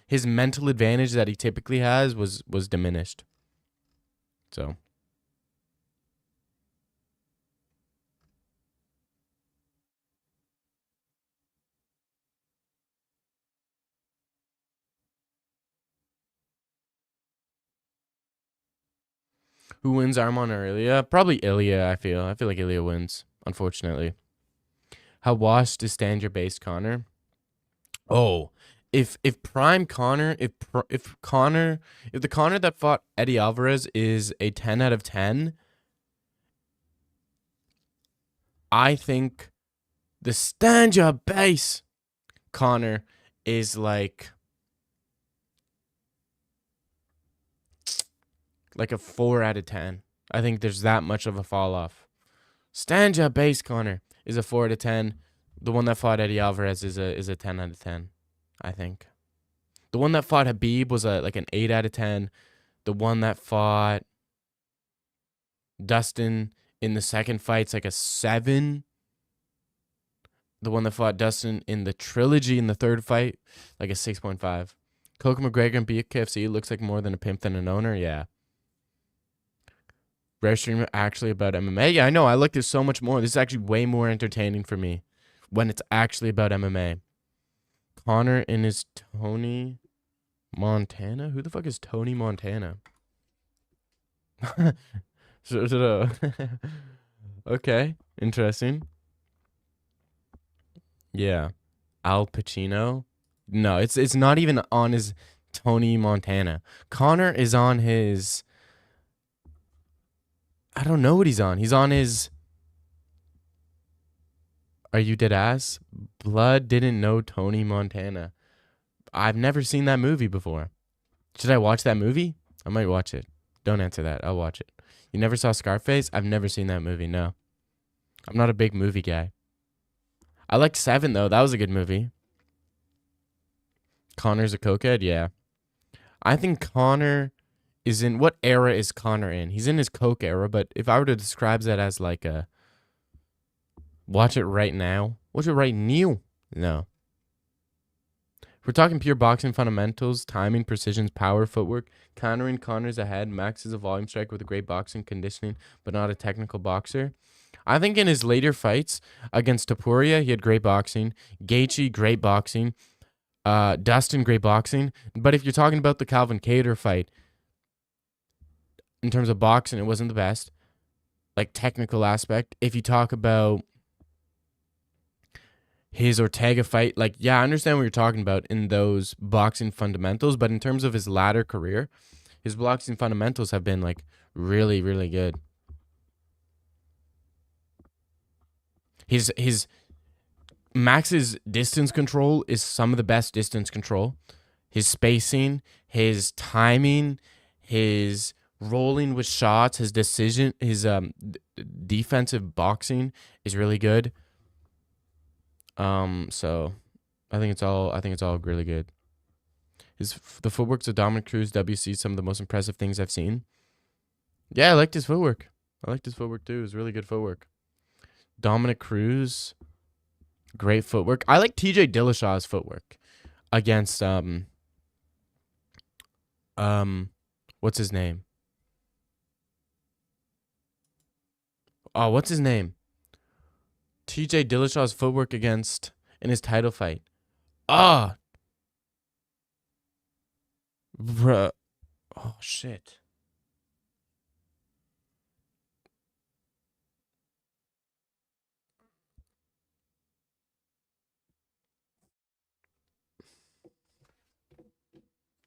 his mental advantage that he typically has was diminished. So who wins, Arman or Ilya? Probably Ilya, I feel. I feel like Ilya wins, unfortunately. How washed is stand your base, Connor? Oh, if prime Connor, if the Connor that fought Eddie Alvarez is a 10 out of 10, I think the stand your base Connor is like a 4 out of 10. I think there's that much of a fall off. Stand your base Connor is a 4 out of 10. The one that fought Eddie Alvarez is a 10 out of 10, I think. The one that fought Habib was like an 8 out of 10. The one that fought Dustin in the second fight's like a 7. The one that fought Dustin in the trilogy in the third fight, like a 6.5. Coke McGregor and BKFC looks like more than a pimp than an owner. Yeah. Rare stream actually about MMA. Yeah, I know. I like this so much more. This is actually way more entertaining for me when it's actually about MMA. Connor in his Tony. Montana? Who the fuck is Tony Montana? Okay, interesting. Yeah. Al Pacino? No, it's not even on his Tony Montana. Connor is on his I don't know what he's on. He's on his Are You Dead Ass? Blood Didn't Know Tony Montana. I've never seen that movie before. Should I watch that movie? I might watch it. Don't answer that. I'll watch it. You never saw Scarface? I've never seen that movie. No. I'm not a big movie guy. I liked Seven, though. That was a good movie. Connor's a cokehead? Yeah. I think Connor is in... What era is Connor in? He's in his coke era, but if I were to describe that as like a... Watch it right now. Watch it right now. No. If we're talking pure boxing fundamentals, timing, precision, power, footwork, countering Connor's ahead. Max is a volume striker with a great boxing conditioning, but not a technical boxer. I think in his later fights against Topuria, he had great boxing. Gaethje, great boxing. Dustin, great boxing. But if you're talking about the Calvin Kattar fight, in terms of boxing, it wasn't the best. Like, technical aspect. If you talk about his Ortega fight, like, yeah, I understand what you're talking about in those boxing fundamentals, but in terms of his latter career, his boxing fundamentals have been, like, really, really good. His Max's distance control is some of the best distance control. His spacing, his timing, his rolling with shots, his decision, his defensive boxing is really good. So I think it's all really good. The footworks of Dominic Cruz, WC, some of the most impressive things I've seen. Yeah, I liked his footwork. I liked his footwork too. It was really good footwork. Dominic Cruz, great footwork. I like TJ Dillashaw's footwork against what's his name? Oh, what's his name? TJ Dillashaw's footwork against in his title fight. Ah, bruh. Oh shit.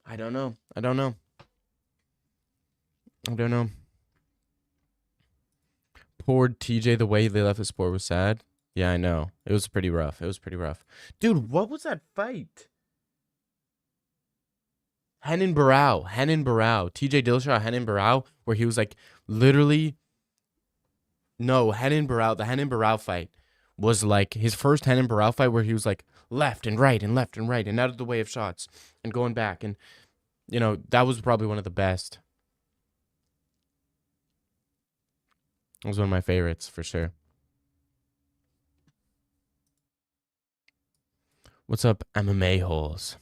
I don't know. Poor TJ, the way they left the sport was sad. Yeah, I know. It was pretty rough. Dude, what was that fight? Henan Barao. TJ Dillashaw, Henan Barao, where he was like literally. No, Henan Barao. The Henan Barao fight was like his first Henan Barao fight where he was like left and right and out of the way of shots and going back. And, that was probably one of the best. It was one of my favorites for sure. What's up, MMA holes?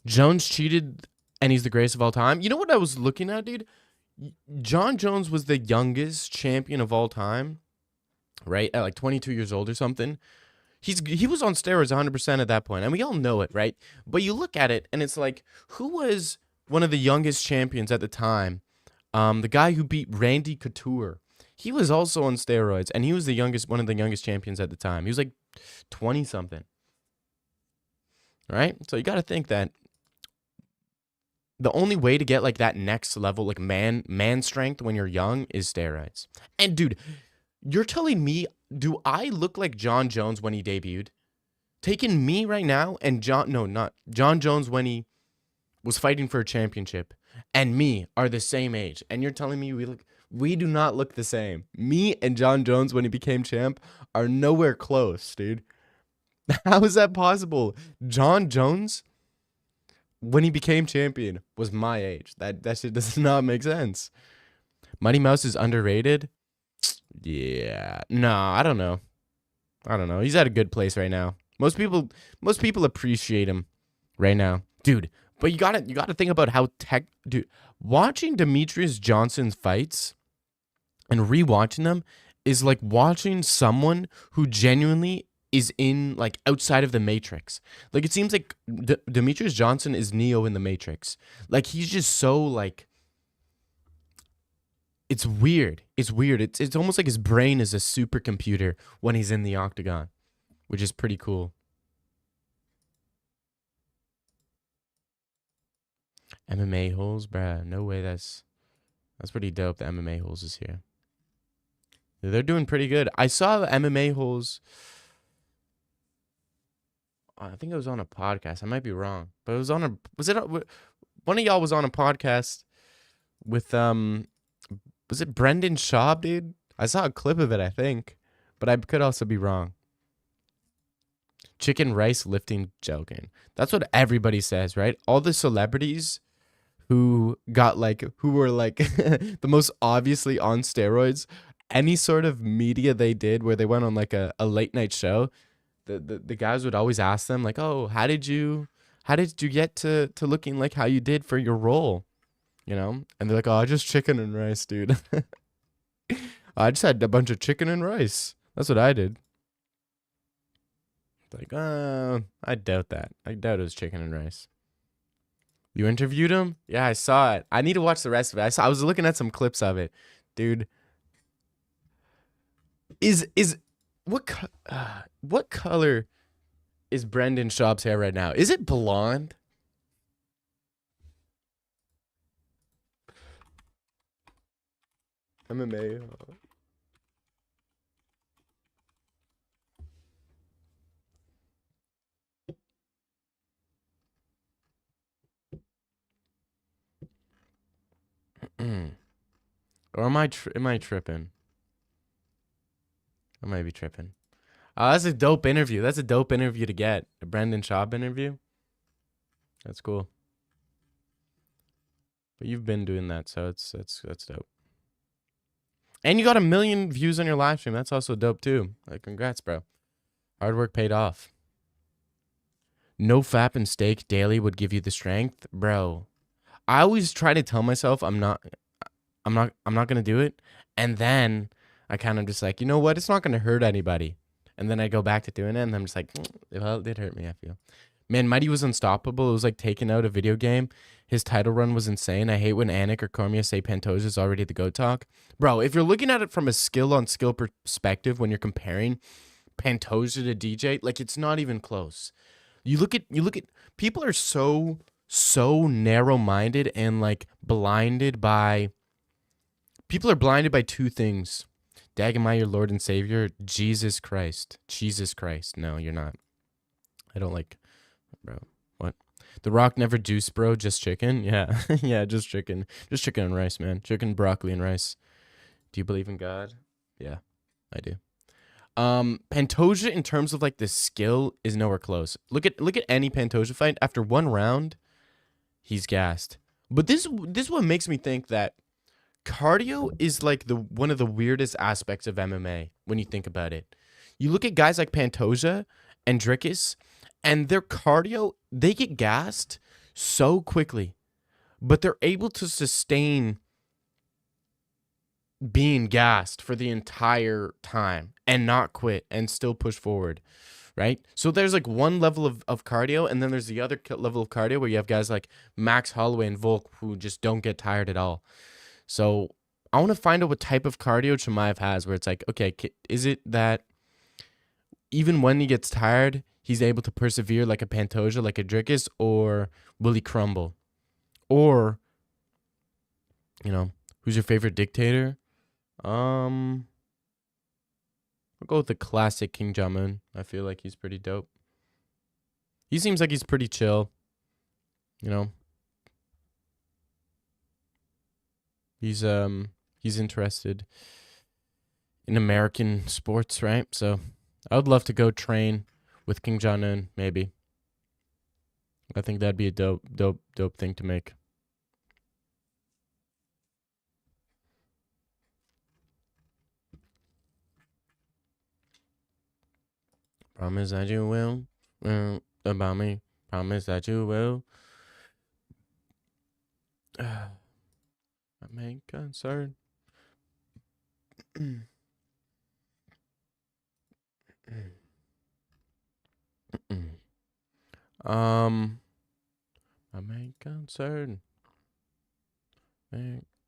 Jones cheated and he's the greatest of all time. You know what I was looking at, dude? John Jones was the youngest champion of all time, right? At like 22 years old or something. He was on steroids 100% at that point, and we all know it, right? But you look at it, and it's like, who was one of the youngest champions at the time? The guy who beat Randy Couture. He was also on steroids, and he was one of the youngest champions at the time. He was like 20-something. Right? So you got to think that the only way to get like that next level, like man strength when you're young is steroids. And dude, you're telling me, do I look like John Jones when he debuted? Taking me right now and John Jones when he was fighting for a championship and me are the same age. And you're telling me we do not look the same. Me and John Jones when he became champ are nowhere close, dude. How is that possible? John Jones, when he became champion, was my age. That shit does not make sense. Mighty Mouse is underrated. Yeah. No, I don't know. He's at a good place right now. Most people appreciate him right now. Dude, but you gotta think about how watching Demetrius Johnson's fights and rewatching them is like watching someone who genuinely is in like outside of the Matrix. Like it seems like Demetrius Johnson is Neo in the Matrix. Like he's just so like it's weird. It's weird. It's almost like his brain is a supercomputer when he's in the octagon, which is pretty cool. MMA holes, bruh. No way. That's pretty dope. The MMA holes is here. They're doing pretty good. I saw the MMA holes. I think it was on a podcast. I might be wrong, but it was on a. Was it one of y'all was on a podcast with Was it Brendan Schaub, dude? I saw a clip of it, I think, but I could also be wrong. Chicken rice lifting joking. That's what everybody says, right? All the celebrities who were like the most obviously on steroids, any sort of media they did where they went on like a late night show, the guys would always ask them like, "Oh, how did you get to looking like how you did for your role?" You know? And they're like, "Oh, just chicken and rice, dude." I just had a bunch of chicken and rice. That's what I did. Like, I doubt that. I doubt it was chicken and rice. You interviewed him? Yeah, I saw it. I need to watch the rest of it. I was looking at some clips of it, dude. What color is Brendan Schaub's hair right now? Is it blonde? MMA. Or am I tripping? I might be tripping. Oh, that's a dope interview. That's a dope interview to get. A Brendan Schaub interview. That's cool. But you've been doing that, so that's dope. And you got 1 million views on your live stream. That's also dope too. Like, congrats, bro. Hard work paid off. No fap and steak daily would give you the strength, bro. I always try to tell myself I'm not gonna do it, and then I kind of just like, you know what? It's not gonna hurt anybody, and then I go back to doing it, and I'm just like, well, it did hurt me. I feel, man, Mighty was unstoppable. It was like taking out a video game. His title run was insane. I hate when Anik or Cormier say Pantoja is already the GOAT talk, bro. If you're looking at it from a skill on skill perspective, when you're comparing Pantoja to DJ, like it's not even close. You look at people are so narrow-minded and like blinded by. People are blinded by two things. Dagomai, your Lord and Savior. Jesus Christ. Jesus Christ. No, you're not. I don't like, bro. What? The Rock never juice, bro. Just chicken? Yeah. Yeah, just chicken. Just chicken and rice, man. Chicken, broccoli, and rice. Do you believe in God? Yeah, I do. Pantoja, in terms of like the skill, is nowhere close. Look at any Pantoja fight. After one round, he's gassed. But this what makes me think that cardio is like one of the weirdest aspects of MMA when you think about it. You look at guys like Pantoja and Dricus, and their cardio, they get gassed so quickly, but they're able to sustain being gassed for the entire time and not quit and still push forward, right? So there's like one level of cardio, and then there's the other level of cardio where you have guys like Max Holloway and Volk who just don't get tired at all. So I want to find out what type of cardio Chimaev has, where it's like, okay, is it that even when he gets tired, he's able to persevere like a Pantoja, like a Dricus, or will he crumble? Or, you know, who's your favorite dictator? I'll go with the classic King Jong-un. I feel like he's pretty dope. He seems like he's pretty chill. You know, he's interested in American sports, right? So I would love to go train with King Jong-un, maybe. I think that'd be a dope thing to make. Promise that you will. About me. Promise that you will. My main concern. My main concern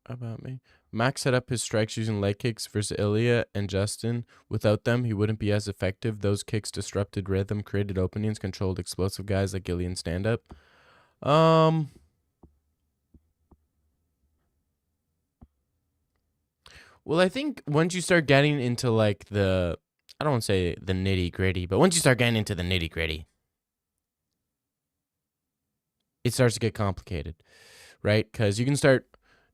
about me. Max set up his strikes using leg kicks versus Ilya and Justin. Without them, he wouldn't be as effective. Those kicks disrupted rhythm, created openings, controlled explosive guys like Ilya and stand up. Well, I think once you start getting into like I don't want to say the nitty gritty, but once you start getting into the nitty gritty, it starts to get complicated, right? Because you can start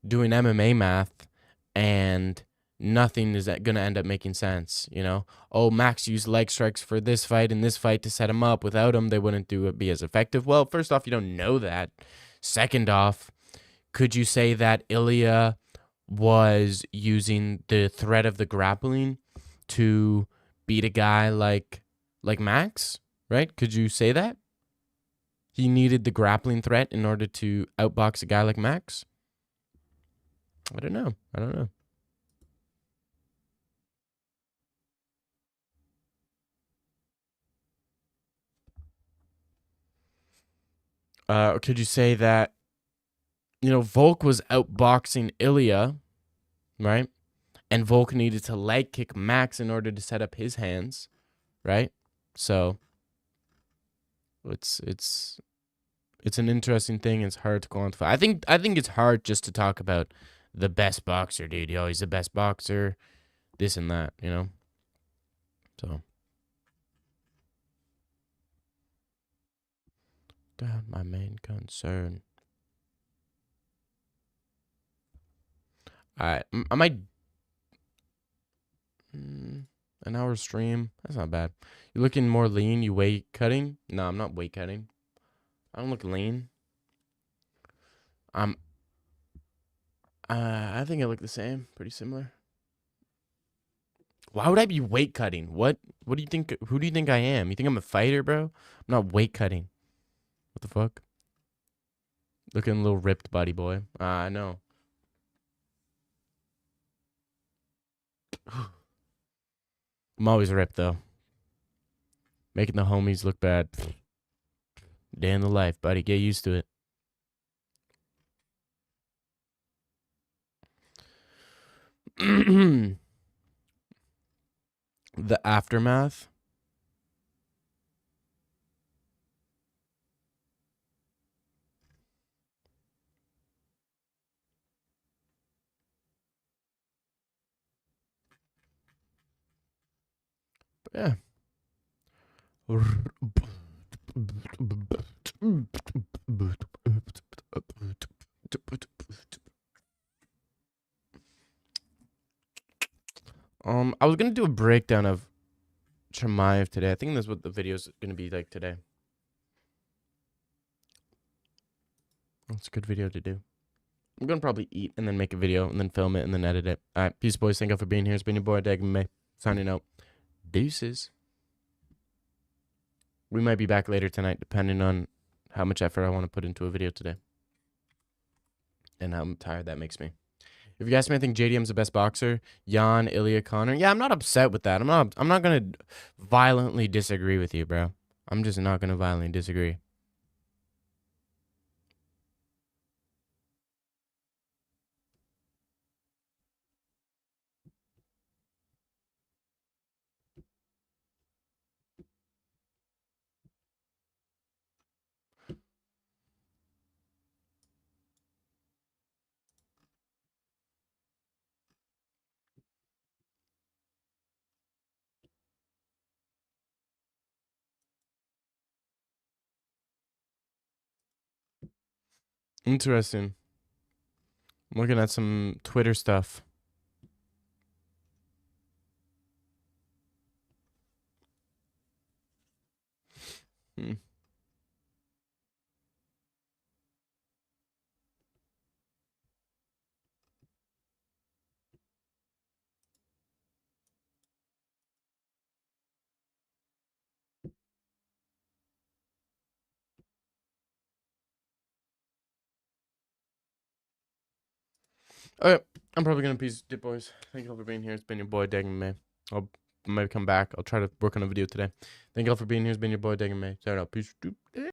doing MMA math and nothing is going to end up making sense, you know? Oh, Max used leg strikes for this fight and this fight to set him up. Without him, they wouldn't be as effective. Well, first off, you don't know that. Second off, could you say that Ilya was using the threat of the grappling to beat a guy like Max, right? Could you say that? He needed the grappling threat in order to outbox a guy like Max? I don't know. Could you say that, Volk was outboxing Ilya, right? And Volk needed to leg kick Max in order to set up his hands, right? So it's an interesting thing. It's hard to quantify. I think it's hard just to talk about the best boxer, dude. Yo, he's the best boxer, this and that, So that's my main concern. I might an hour stream. That's not bad. You looking more lean? You weight cutting? No, I'm not weight cutting. I don't look lean. I think I look the same, pretty similar. Why would I be weight cutting? What do you think? Who do you think I am? You think I'm a fighter, bro? I'm not weight cutting. What the fuck? Looking a little ripped, buddy boy. I know. I'm always ripped though. Making the homies look bad. Day in the life, buddy. Get used to it. The aftermath. Yeah. I was gonna do a breakdown of Chimaev today. I think that's what the video is gonna be like today. That's a good video to do. I'm gonna probably eat and then make a video and then film it and then edit it. All right, peace, boys. Thank you for being here. It's been your boy Dag May signing out. Deuces. We might be back later tonight, depending on how much effort I want to put into a video today and how tired that makes me. If you guys may think JDM's the best boxer, Jan, Ilya, Connor, yeah, I'm not upset with that. I'm not gonna violently disagree with you, bro. I'm just not gonna violently disagree. Interesting. I'm looking at some Twitter stuff. Hmm. Okay, I'm probably gonna peace it, boys. Thank you all for being here. It's been your boy Dag May. I'll might come back. I'll try to work on a video today. Thank you all for being here. It's been your boy, Dagan May. Shout out. Peace.